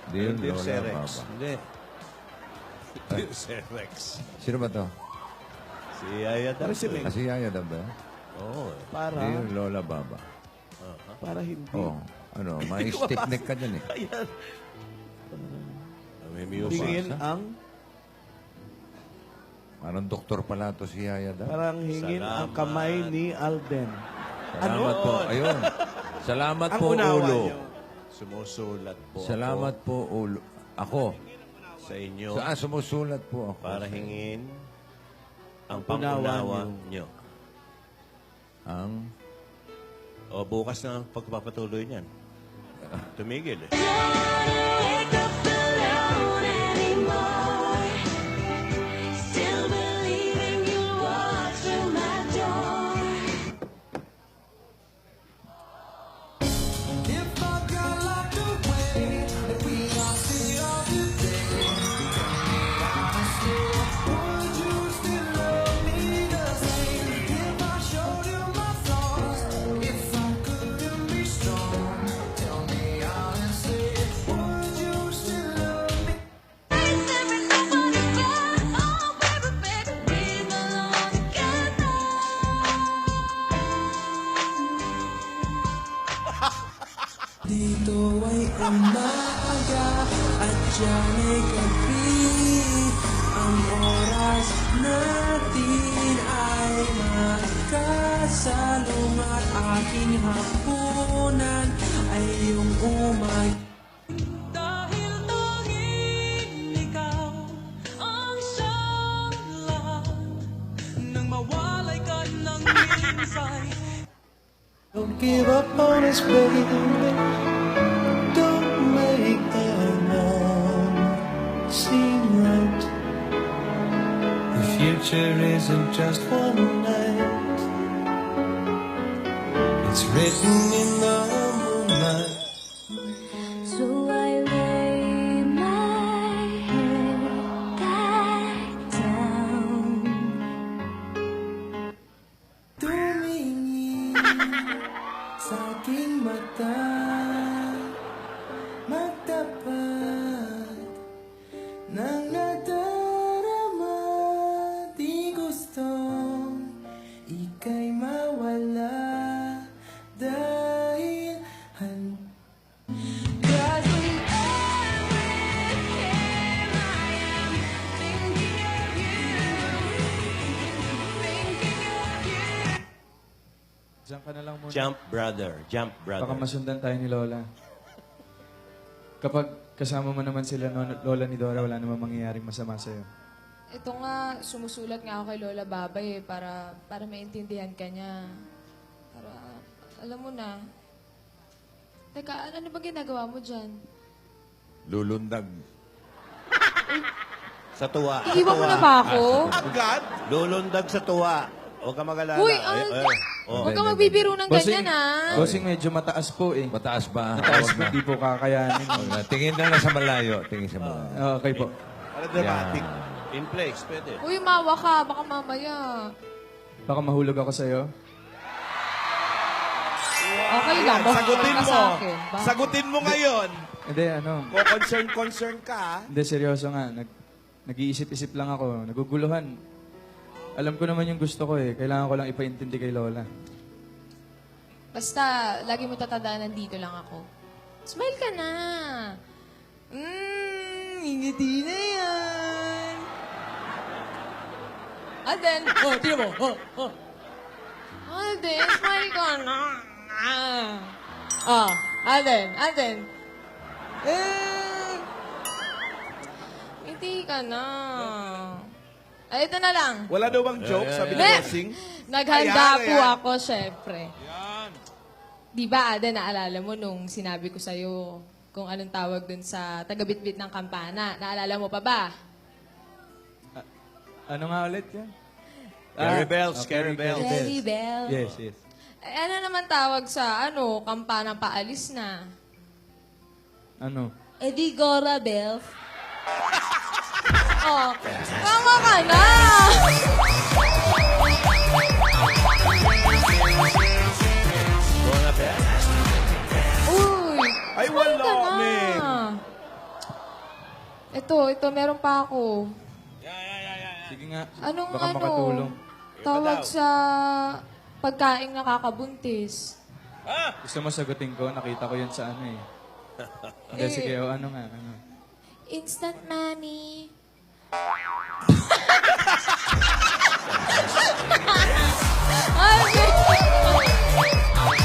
Hindi yun, Lola Dircerex. Baba. Hindi. Dircerex. Sino ba to? Si Yaya daw. Kasi Yaya daw ba? Oo. Para, Hindi yun, Lola Baba. para hindi. Oo. Ano, may stick neck ka dyan eh. Ayan. May music. Hingin ang, Parang doktor pala to si Yaya daw. parang hingin ang Salamat. kamay ni Alden. Salamat po. Ayun. Salamat Ang po, unawa Ulo. niyo. Sumusulat po Salamat po, Ulo. Ako. ako sa inyo Sumusulat po ako. para hingin ang unawa pangunawa nyo. Ang... O bukas na ang pagpapatuloy niyan. Tumigil eh. Wake up alone anymore. Still believing you'll walk through my door. If I got locked away, if we lost it all today, honestly, would you still love me the same? If I showed you my flaws, if I couldn't be strong, tell me honestly, would you still love me? Is everything for the best? Oh, baby, baby, we belong together. Dito ay umaga at diyan ay gabi. Ang oras natin ay magkasalong at aking hapunan ay iyong umay. Dahil tanging ikaw ang siyang lahat nang mawalay ka ng minsay. Don't give up on us, baby. Don't make that wrong seem right. The future isn't just one night. It's written in the moonlight. So I lay my head back down. Tumingin sa aking mata, magtapat ng nadarama. Di gustong ika'y mawala dahil Cause whenever it came, I am thinking of you. Thinking of you. Diyan ka na lang muna. Jump brother. Jump Baka brother. masundan tayo ni Lola. Kapag kasama mo naman sila, Lola ni Dora, wala namang mangyayaring masama sa'yo. Ito nga, sumusulat nga ako kay Lola Babay para maintindihan ka niya. Para, alam mo na. Teka, ano ba ginagawa mo dyan? Lulundag. Sa tuwa. Iiwan mo na ba ako? Agad? Lulundag sa tuwa. Huwag ka mag-alala. Uy, Oh. huwag kang magbibiro ng ganyan, ah. Bossing medyo mataas po eh. Mataas ba? Mataas Huwag po, na. di po kakayanin. Huwag na. Tingin na lang sa malayo. Tingin sa malayo. Okay po. Para dramatic. In place, pwede. Uy, mawa ka. Baka mamaya. Baka mahulog ako sa'yo. Okay lang. Ayan, sagutin ka mo. sa akin. Bakit? Sagutin mo ngayon. Hindi, ano. Kung concern ka, ah. Hindi, seryoso nga. Nag-iisip-isip lang ako. Naguguluhan. Alam ko naman yung gusto ko eh. Kailangan ko lang ipaintindi kay Lola. Basta, lagi mo tatandaan, nandito lang ako. Smile ka na. Ingiti na yan. Alden. Oh, tira mo. Alden, smile ka na. Alden. Ngiti ka na. Ay, ito na lang. wala daw bang joke, sabi ni Ne! Bossing? Naghanda Ayan, po ayan. ako, syempre. Di ba, Ada, naalala mo nung sinabi ko sa'yo kung anong tawag dun sa tagabitbit ng kampana? Naalala mo pa ba? Ano nga ulit yan? Carry bells, okay, carry bells. Jelly bell. Yes, yes. Ano naman tawag sa, kampanang paalis na? Ano? Edi Gora bells. Oh, tama ka na! Gora Bell. Uy! Ay, smile wala, ka na. men. Ito, meron pa ako. Sige nga. Anong Baka makatulong. tawag sa pagkain nakakabuntis? Gusto mo sagutin ko? Nakita ko yan sa ano eh. Hindi, sige. O, ano nga? Ano? Instant money.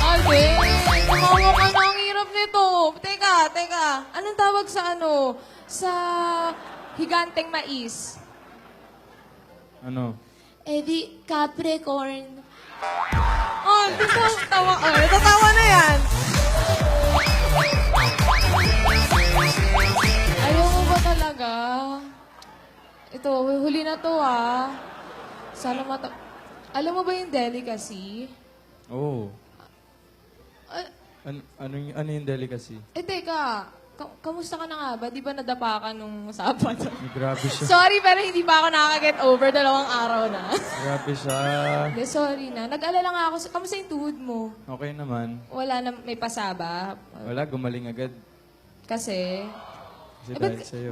Alvin! Tumawa ka na. Ang hirap nito. Teka. Anong tawag sa ano? Sa higanteng mais? Ano? Eh di, Capricorn. Oh, tawa. Oh, natatawa na yan. Ayaw mo ba talaga? Ito, huli na to ah. Sana Alam mo ba yung delicacy? Oo. Ah, Ano yung delicacy? teka. Kamusta ka na nga ba? Di ba nadapa ka nung Sabado? Ay, grabe siya. Sorry, pero hindi pa ako nakaka-get over. 2 araw na. Grabe siya. Hindi, sorry na. Nag-alala nga ako. Kamusta yung tuhod mo? Okay naman. Wala na, may pasaba? Wala, gumaling agad. Kasi? Kasi Eh, dahil sa'yo.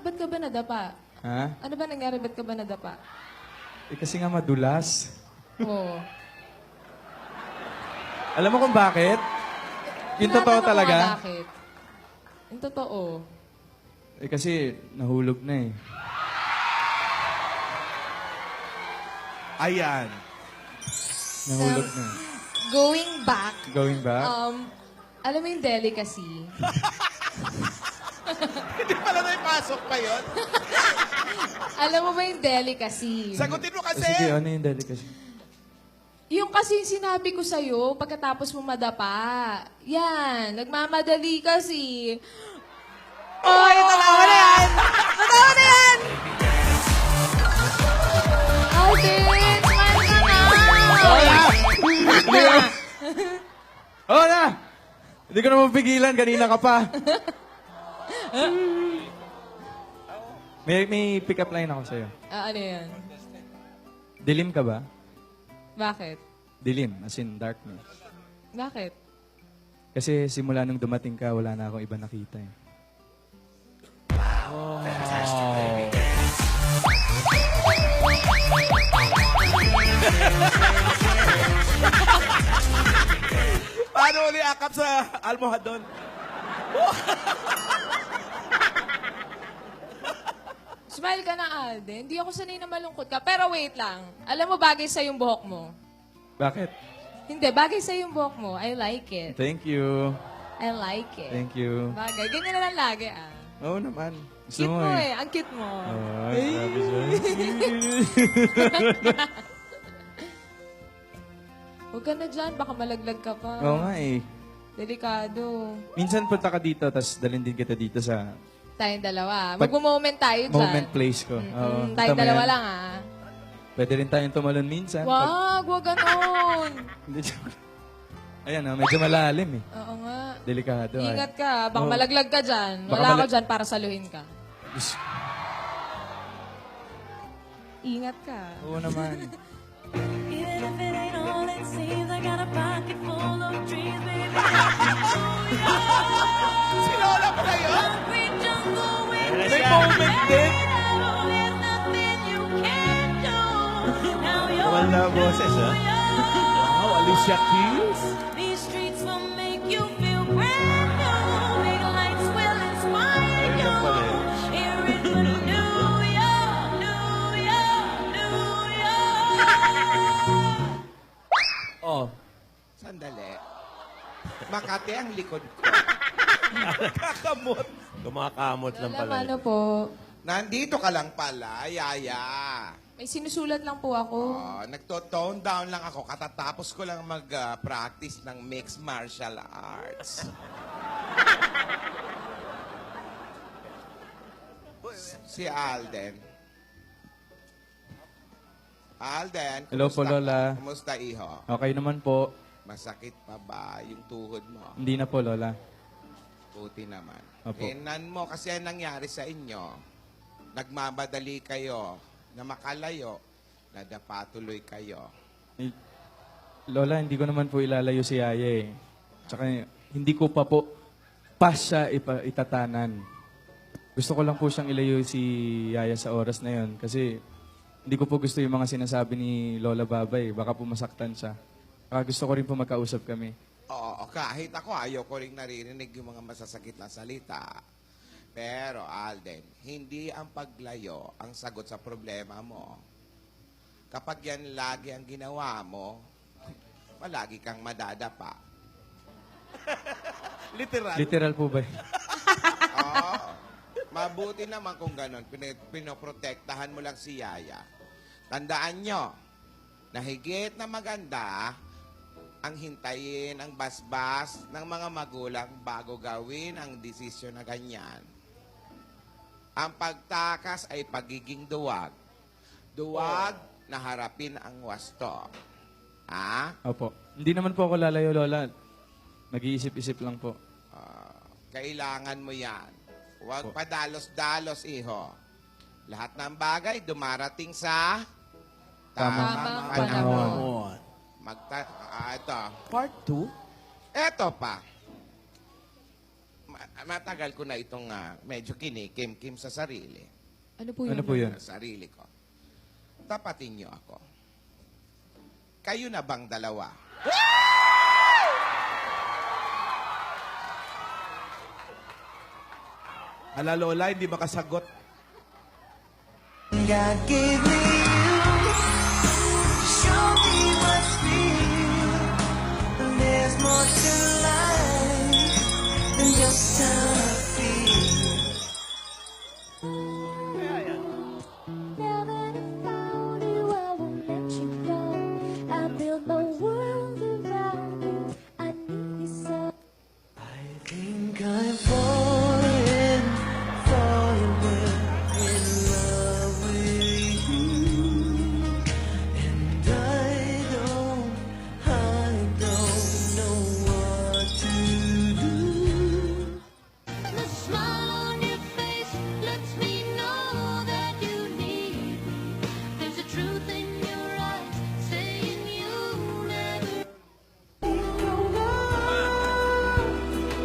ba't ka ba nadapa? Ha? Ano ba nangyari? Ba't ka ba nadapa? Eh, kasi nga madulas. Oo. Alam mo kung bakit? Yung totoo Tinatanong ko nga talaga. Bakit? Yung totoo. Eh, kasi nahulog na eh. Ayan. Nahulog na. Going back, Going back? alam mo yung delicacy? Hindi pala na ipasok pa yun. Alam mo ba yung delicacy? Sagutin mo kasi. Sige, ano yung delicacy? Yung kasi sinabi ko sa'yo, pagkatapos mo madapa. Yan, nagmamadali kasi. Oh, tatawa na yan! Tatawa na yan! Alvin, smile ka na! Oo na! Hindi ko na mapigilan, kanina ka pa. may pick-up line ako sa'yo. Ano yan? Dilim ka ba? Bakit? Dilim, as in darkness. Bakit? Kasi simula nung dumating ka, wala na akong iba nakita eh. Paano uli akap sa almohadon? Smile ka na, Alden. Hindi ako sanay na malungkot ka. Pero wait lang. Alam mo, bagay sa yung buhok mo. Bakit? Hindi, bagay sa yung buhok mo. I like it. Thank you. I like it. Thank you. Bagay. Ganyan na lang lagi, ah. Oo naman. Gusto Cute mo mo eh. eh. Ang cute mo. Ay, grabe siya. Huwag ka na dyan. Baka malaglag ka pa. Oo nga eh. Delikado. Minsan punta ka dito, tapos dalhin din kita dito sa Tayong dalawa. Pag- Mag-moment tayo dyan. moment place ko. Oo. Tayong Kita mo dalawa yan? lang, ah. Pwede rin tayong tumalon minsan. Wag ganon. Hindi, joke. Ayan, medyo malalim eh. Oo nga. Delikado. ay. Ingat ka. Baka Oo. malaglag ka dyan. Baka Wala ako malag- dyan para saluhin ka. Diyos- Ingat ka. Oo naman. Even if it ain't all it seems, I got a pocket full of dreams, baby. Si Lola pa na yun? Green jungle with May moment din. there's nothing you can't do. Now you're Wala na boses, ha? Wow, Alicia Keys. These streets will make you feel brand new. Big lights will inspire you. Ayun pala yun. Here in New York, New York, New York. Oh. Sandali. Makati ang likod ko. Kakamot. Kumakamot lang Lola, pala. ano po? Nandito ka lang pala, Yaya. May sinusulat lang po ako. Oh, nagto-tone down lang ako. Katatapos ko lang mag-practice ng mixed martial arts. Si Alden. Alden, Hello po, Lola. Kumusta, iho? Okay naman po. Masakit pa ba yung tuhod mo? Hindi na po, Lola. Puti naman. Opo. Tingnan mo kasi ang nangyari sa inyo. Nagmamadali kayo na makalayo, nadapa tuloy kayo. Eh, Lola, hindi ko naman po ilalayo si Yaya eh. Tsaka hindi ko pa po siya itatanan. Gusto ko lang po siyang ilayo si Yaya sa oras na yon kasi hindi ko po gusto yung mga sinasabi ni Lola Babay. Baka po masaktan siya. Gusto ko rin po magkausap kami. Oo, kahit ako ayaw ko rin naririnig yung mga masasakit na salita. Pero Alden, hindi ang paglayo ang sagot sa problema mo. Kapag yan lagi ang ginawa mo, palagi kang madadapa. Literal po ba? Oo. Mabuti naman kung ganon. Pinoprotektahan mo lang si Yaya. Tandaan nyo, na higit na maganda ang hintayin ang basbas ng mga magulang bago gawin ang desisyon na ganyan. Ang pagtakas ay pagiging duwag. Duwag na harapin ang wasto. Ha? Opo. Hindi naman po ako lalayo, Lola. Nag-iisip-isip lang po. Kailangan mo yan. Huwag padalos-dalos, iho. Lahat ng bagay dumarating sa tamang panahon. Ito. Part 2? Ito pa. Matagal ko na itong medyo kinikim-kim sa sarili. Ano po yun? Ano po yun? Sa sarili ko. Tapatin niyo ako. Kayo na bang dalawa? Ala Lola, hindi makasagot. God gave me you to show me what's real. And there's more to life than just how I feel. Now that I found you, I won't let you go. I built my world around you. I need you so. I think I've fallen in love with you. And I don't know what to do. The smile on your face lets me know that you need me. There's a truth in your eyes saying you'll never.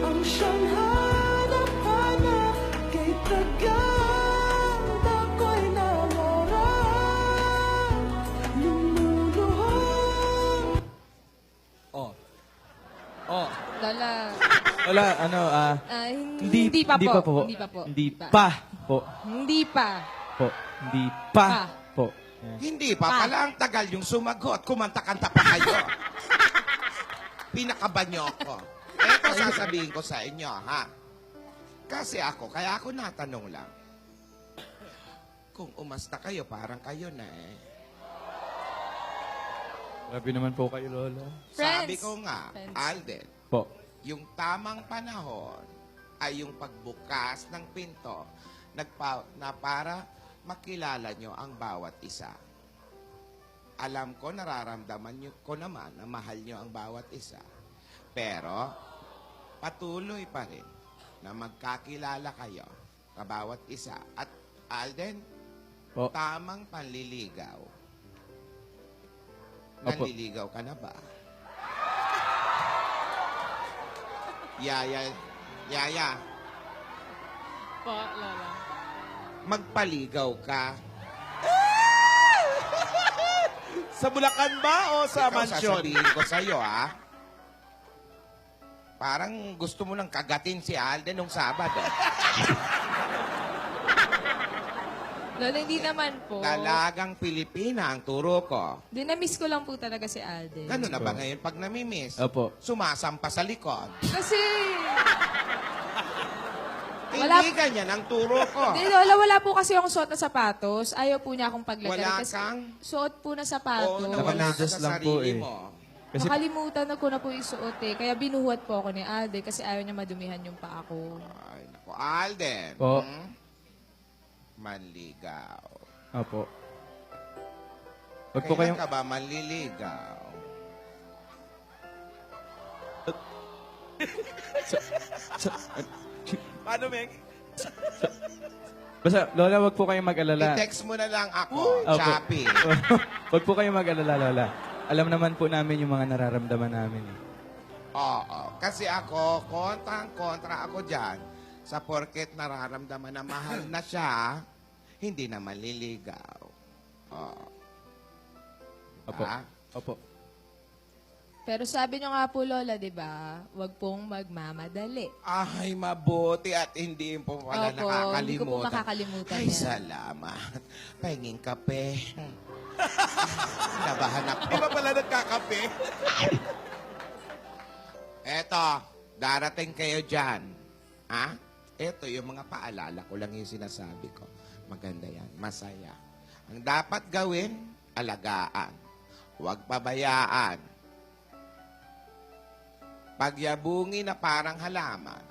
Ang Shanghai na pana kay tagal ako'y namora. Lumuluhang Lola, Lola, ano, hindi pa po. Hindi pa po. Hindi pa po. Hindi pa po. Hindi pa. Po. Hindi pa Pa. po. Yan. Hindi pa pala ang tagal yung sumagot. Kumanta-kanta pa kayo. Pinakaban niyo ako. Ito sasabihin ko sa inyo, ha? Kasi kaya ako natanong lang. Kung umasta kayo, parang kayo na eh. Grabe naman po kayo, Lola. Sabi Friends. ko nga, Friends. Alden, Po. yung tamang panahon ay yung pagbukas ng pinto na para makilala nyo ang bawat isa. Alam ko, nararamdaman nyo ko naman na mahal nyo ang bawat isa. Pero, patuloy pa rin na magkakilala kayo sa bawat isa. At Alden, Po. tamang panliligaw. Opo. Nanliligaw ka na ba? Yaya, Po, Lola. magpaligaw ka. Sa Bulacan ba o sa Ikaw mansyon? sasabihin ko sa'yo, ha? Parang gusto mo nang kagatin si Alden nung Sabado. Lola, hindi naman po. Dalagang Pilipina ang turo ko. Na-miss ko lang po talaga si Alden. Gano'n na ba ngayon pag namimiss? Opo. Sumasampa sa likod. Kasi, Hindi ganyan ang turo ko. hindi, Lola, wala po kasi akong suot na sapatos. Ayaw po niya akong paglagyan. Wala kasi kang? suot po na Oo, sapatos. nawala ka Nakamedyas sa lang po sarili eh. mo. Kasi, Nakalimutan na ko na po yung suot eh. Kaya binuhuat po ako ni Alden kasi ayaw niya madumihan yung paa ko. Ay, naku, Alden. Po. Manligaw. opo. Wag po Kailan kayong, ka ba manliligaw? Paano, Meg? basta, Lola, wag po kayong mag-alala. I-text mo na lang ako, Opo. Chappy. Wag po kayong mag-alala, Lola. Alam naman po namin yung mga nararamdaman namin. Eh. Oo. Kasi ako, kontra ako dyan. Sa porket nararamdaman na mahal na siya, hindi na maliligaw. Oh. Opo. Ah? Opo. Pero sabi nyo nga po, Lola, di ba? Huwag pong magmamadali. Ay, mabuti at hindi po pala Opo, nakakalimutan. hindi ko po makakalimutan Ay, yan. salamat. Pahinging kape. Nabahan ako. Di ba pala nagkakape? Eto, darating kayo dyan. Ha? Eto, yung mga paalala ko lang yung sinasabi ko. Maganda yan. Masaya. Ang dapat gawin, alagaan. Huwag pabayaan. Pagyabungi na parang halaman,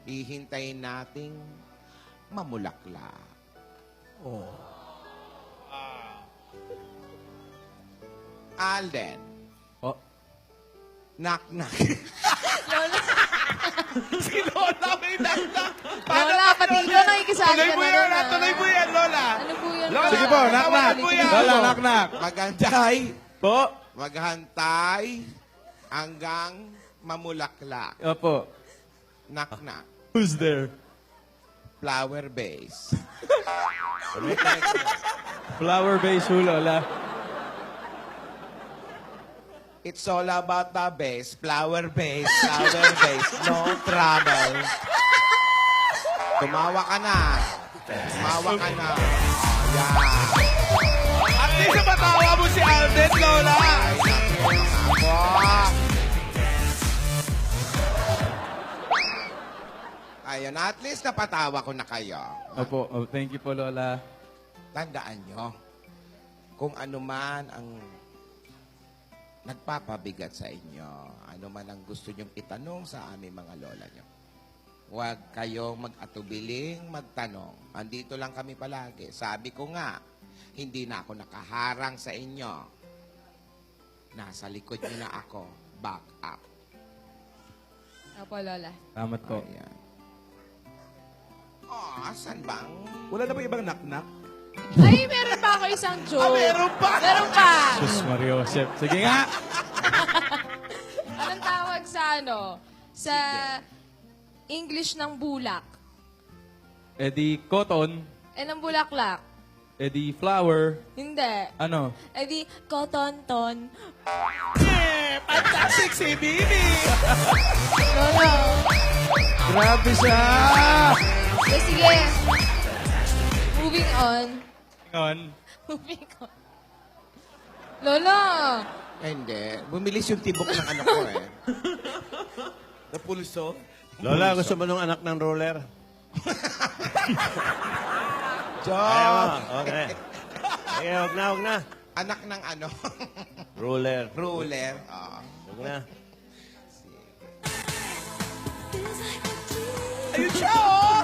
hihintayin nating mamulaklak. Oh. Alden, Oh. knock-knock. Si Lola may nagda. Lola, pati ikaw nakikisali Tuloy ka mo na yan, rin, ah. tuloy mo yan, Lola. Ano po yun? Lola, Sige po, knock-knock. tawagan mo yan. Lola, knock-knock. Maghantay. Po. Maghantay hanggang mamulaklak. Opo. Knock-knock. Who's there? Flower base. Flower base ho, Lola. It's all about the base. Flower base. Flower base. No trouble. Tumawa ka na. Tumawa ka na. Yan. At least napatawa mo si Alden, Lola. Ay, naku. Ayun, at least napatawa ko na kayo. Opo. Oh, thank you po, Lola. Tandaan nyo, kung ano man ang nagpapabigat sa inyo, ano man ang gusto nyong itanong sa aming mga lola nyo, huwag kayong mag-atubiling magtanong. Andito lang kami palagi. Sabi ko nga, hindi na ako nakaharang sa inyo. Nasa likod nyo na ako. Back up. Opo, Lola. Salamat po. Ayan. Oh, asan bang? Wala na ba ibang knock-knock? Ay, meron pa ako isang joke. Meron pa? Meron pa. Sus Mario Josep. Sige nga. Anong tawag sa ano? Sa English ng bulak. Eh di cotton. Eh, ng bulaklak. Eh di flower. Hindi. Ano? Eh di, cotton-ton. Fantastic si Bibi! Lolo. Grabe siya! Eh, sige. Moving on. Ngayon. Moving on. Lolo. Eh, hindi. Bumilis yung tibok ng anak ko eh. Napulso? Lola, gusto mo nung anak ng roller? Ayaw mo? Okay. Okay, huwag na. Anak ng ano? Roller. Ruler. Oo. Huwag na. Feels like a dream. Ayun siya, oh!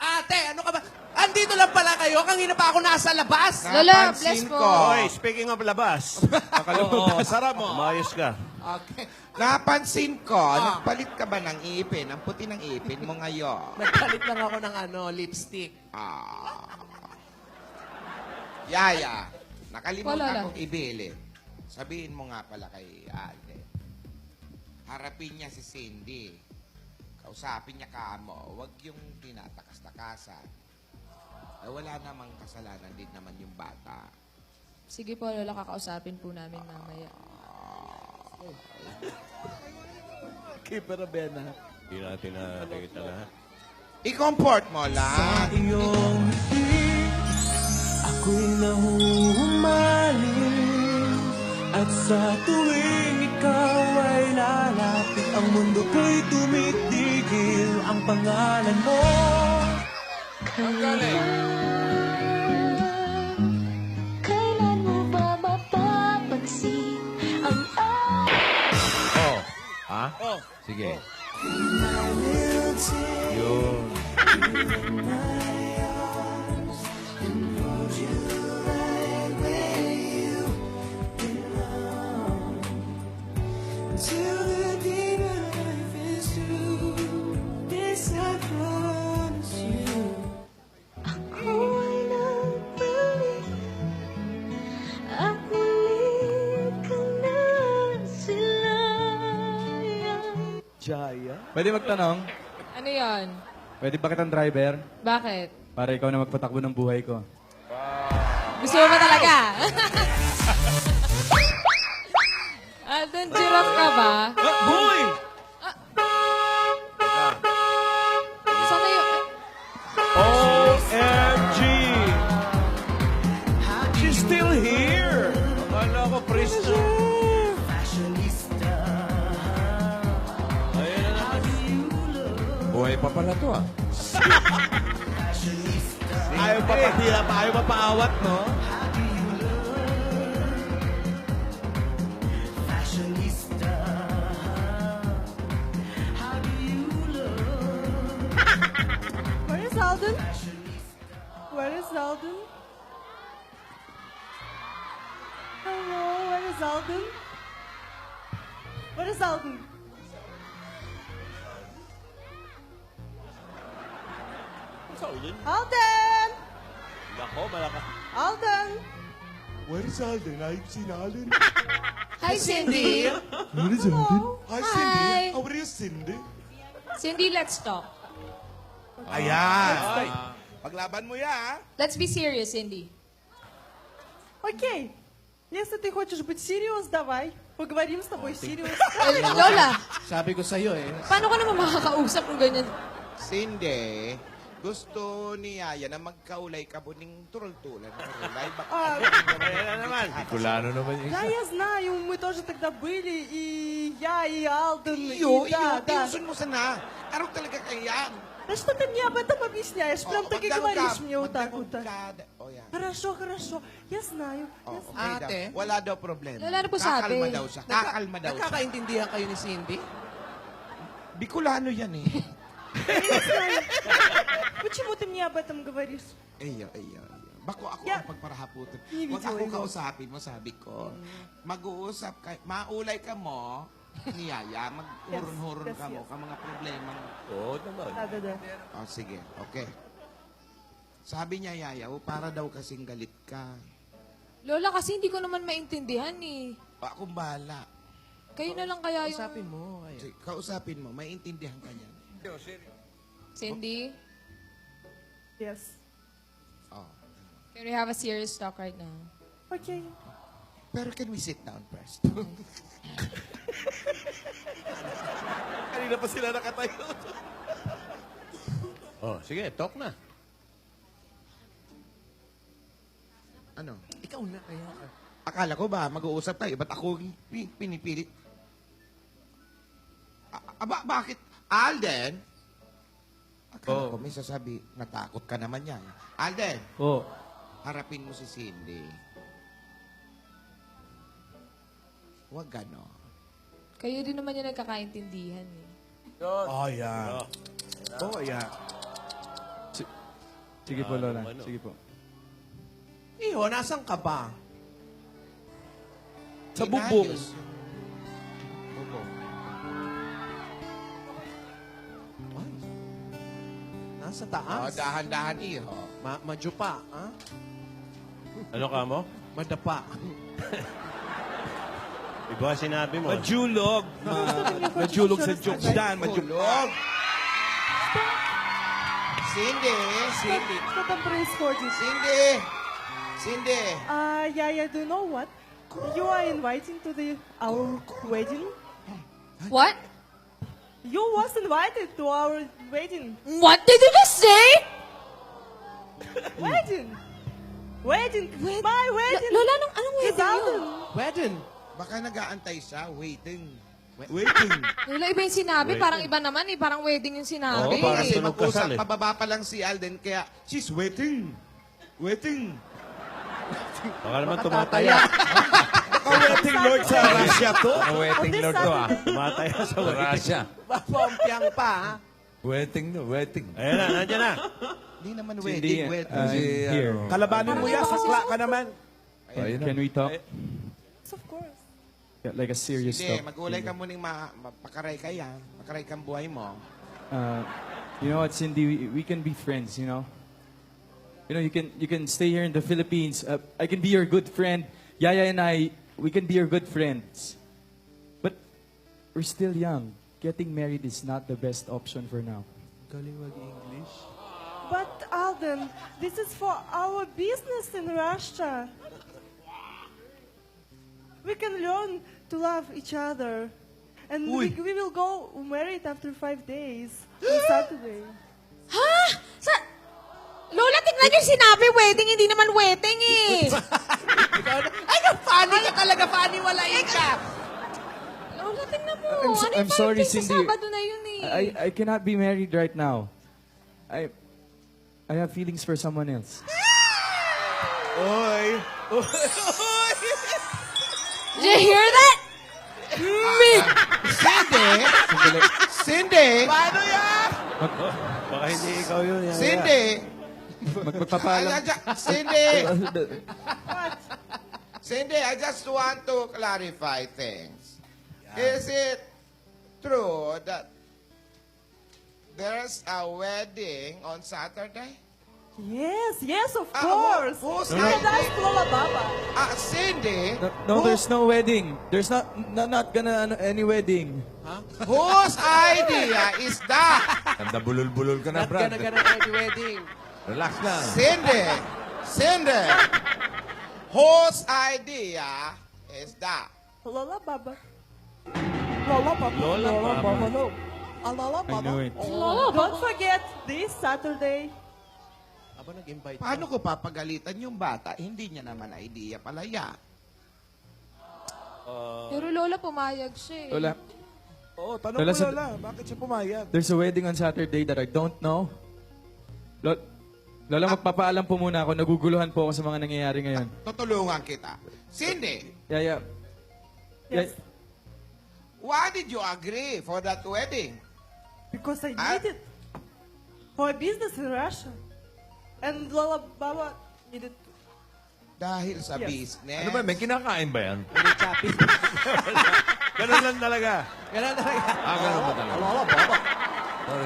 Ate, ano ka ba? Andito lang pala kayo. Kanina pa ako nasa labas. Lola, Napansin bless po. ko. Hoy, speaking of labas. Oo, sarap mo. Umayos ka. Okay. Napansin ko, nagpalit ka ba ng ipin? Ang puti ng ipin mo ngayon. Nagpalit lang ako ng lipstick. Ah. Yaya, Wala nakalimutan lang. kong ibili. Sabihin mo nga pala kay Alde. Harapin niya si Cindy. Kausapin niya kamo. Huwag yung tinatakas-takasan. Eh, wala namang kasalanan din naman yung bata. Sige po, Lola, kakausapin po namin mamaya. Keeper Bena. Hindi natin nakikita lahat. I-comport mo lang. iyong higit ako'y nahuhumaling at sa tuwing ikaw ay lalapit ang mundo ko'y tumitigil ang pangalan mo. Kailan mo ba mapapansin ang Oh. Ha? Sige. Yun. Till the demon life is through. Pwede magtanong? Ano yon? Pwede ba kitang driver? Bakit? Para ikaw na magpatakbo ng buhay ko. Gusto mo ba talaga? Alden, giraffe ka ba? Boy! Sana yung... OMG! She's still here! Akala ko, Presto. Ayan na naman. Buhay pa pala to ah. Ayaw pa paawat, no? Where is Alden? Where is Alden? Hello, where is Alden? Where is Alden? Alden! Nako, malaka. Alden! Where is Alden? I've seen Alden. Hi, Cindy. Hello. Hi, Hi. How are you, Cindy? Cindy, let's talk. Ayan. Paglaban mo ya. Let's be serious, Cindy. Окей. Если ты хочешь быть serious, давай. Поговорим с тобой serious. Lola, Sabi ko sa'yo eh. paano ka naman makakausap kung ganyan? Cindy, gusto ni Yaya na magkaulay ka buning turul-tulan. Ayan na naman. Kulano naman yung Да, я знаю, мы тоже тогда были, и я, и Алден, Iyo, и да, да. tinsun mo sana. Araw talaga kayan. Да что ты мне об этом объясняешь? Прям так и говоришь мне вот так вот. O yan. Хорошо, хорошо. Я знаю. Oh, Я okay знаю. Ate. daw. Wala daw problema. Wala na po sabi. Kakalma daw siya. Kakalma daw siya. Nagkakaintindihan kayo ni Cindy? Bicolano yan eh. Почему ты мне об этом говоришь? Iyo. Bako ako Yeah. ang pagparahaputin. Hindi Huwag ako ko. kausapin mo, sabi ko. Mag-uusap ka, maulay ka mo, ni Yaya, mag-huron-huron Yes, ka mo, yes. ka mga problema. Oo naman. Да, да, да. Oh, sige, okay. Sabi niya, Yaya, para daw kasing galit ka. Lola, kasi hindi ko naman maintindihan eh. Akong bahala. Kayo na lang kaya yung... Usapin mo. Ayan. Sige, kausapin mo, maintindihan ka niyan. Cindy, Yes. Oh. can we have a serious talk right now? Окей. Pero can we sit down first? Kanina pa sila nakatayo. Oh, sige, talk na. Ano? Ikaw na kaya. Akala ko ba mag-uusap tayo? Ba't ako pinipilit? Bakit? Alden? Akala ko may sasabi, natakot ka naman yan. Alden, Oo. harapin mo si Cindy. Huwag gano'n. Kayo din naman yung nagkakaintindihan eh. Oh, yeah. Oh, yeah. Sige po, Lola. ano? Sige po. Iho, nasan ka ba? Sa bubong. Bubong. Nasa Oh, taas? dahan-dahan iho. Madyo pa, ha? Ano ka mo? Madapa. Iba sinabi mo. Majulog. Majulog sa jokes dyan. Hulog. Cindy. Что там происходит? Cindy. Яя, do you know what? You are inviting to our wedding. What? You was invited to our wedding. What did you just say? Wedding. My wedding. Lola, anong With wedding yun? Alden. Wedding. Baka nag-aantay siya, waiting. Lola, iba yung sinabi. Parang iba naman eh. Parang wedding yung sinabi. Oo, parang Kasi sunog kasal mag-usap, eh. pababa pa lang si Alden, kaya she's waiting. Baka naman tumataya. Wedding Lord sa Russia to. Wedding Lord to ah. Tumataya sa Sa wedding. Russia. Papompiang pa, ha? Wedding no, wedding. Ayan na, nandiyan na. Hindi naman Cindy, wedding. I'm here. Kalabanin mo yan, sakla ka naman. Can we talk? Yes, of course. Yeah, like a serious Hindi, talk. mag-ulay ka muning mapakaray ka yan. Makaray kang buhay mo. You know what, Cindy? We can be friends. You know. You know, you can stay here in the Philippines. I can be your good friend. Yaya and I, we can be your good friends. But we're still young. getting married is not the best option for now. But Alden, this is for our business in Russia. We can learn to love each other. And we will go married after 5 days on Saturday. Ha? Lola, tignan yung sinabi wedding, hindi naman wedding eh. Ay, funny ka talaga, funny, walain ka. Lola, tignan mo. I'm sorry, Sa Cindy. Sabado na yun eh. I cannot be married right now. I have feelings for someone else. Oy! Did you hear that? Cindy! Paano yan? Baka hindi ikaw yun. Yaya. Cindy! Magpapaalam. Cindy! Cindy, I just want to clarify things. Is it true that there's a wedding on Saturday? Yes, of Ah, course. who's You can ask Lola Baba. Cindy, No, there's no wedding. There's not gonna any wedding. whose idea is that? Ganda bulol-bulol ka na, Not Brad. gonna any wedding. Relax lang. Cindy, whose idea is that? Lola Baba. Lola Baba. Lola Baba. No. Lola I Baba. knew it. Don't forget this Saturday. Aba, nag-invite Paano ko papagalitan yung bata? Hindi niya naman idea pala yan. Pero Lola, pumayag siya eh. Lola, Oo, tanong Lola, mo, sa- Lola. Bakit siya pumayag? there's a wedding on Saturday that I don't know. Lola, magpapaalam po muna ako. Naguguluhan po ako sa mga nangyayari ngayon. Tutulungan kita. Cindy, Yaya. Yes. why did you agree for that wedding? Because I Ah. need it for a business in Russia. And Lola Baba needed to. Dahil sa Yes. business. Ano ba? May kinakain ba yan? Ulit choppy. Ganun lang talaga. Ganun talaga. Ganun ba talaga? Sorry.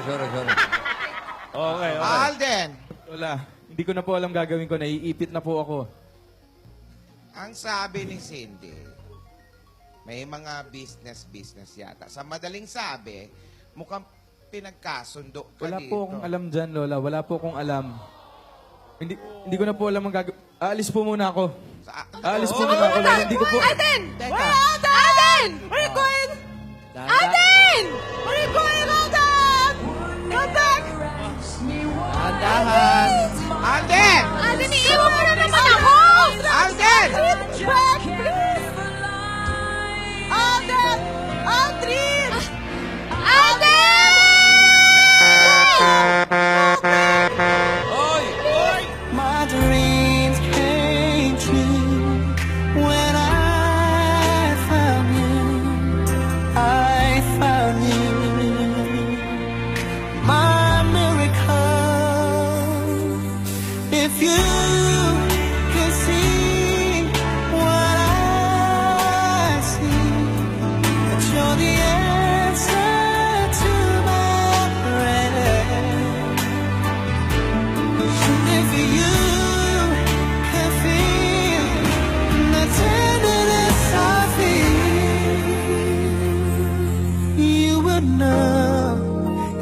Okay. Alden, Lola, hindi ko na po alam gagawin ko. Naiipit na po ako. ang sabi ni Cindy, may mga business yata. Sa madaling sabi, mukhang pinagkasundo ka Wala dito. po akong alam dyan, Lola. Wala po akong alam. Hindi ko na po alam ang gagawin. Aalis po muna ako. Aalis po muna ako, Lola. Hindi ko po... Alden! Teka. Alden! Where are you going? Alden! Where are you going, Alden? Come back! Dahan. Alden! Alden, iiwan mo na naman ako! Alden! Back, please! Alden! Aldrin! My dreams came true when I found you. I found you. My miracle. If you can see what I see, that you're the answer to my prayer. If you can feel the tenderness I feel, you would know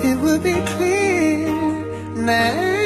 it would be clear now.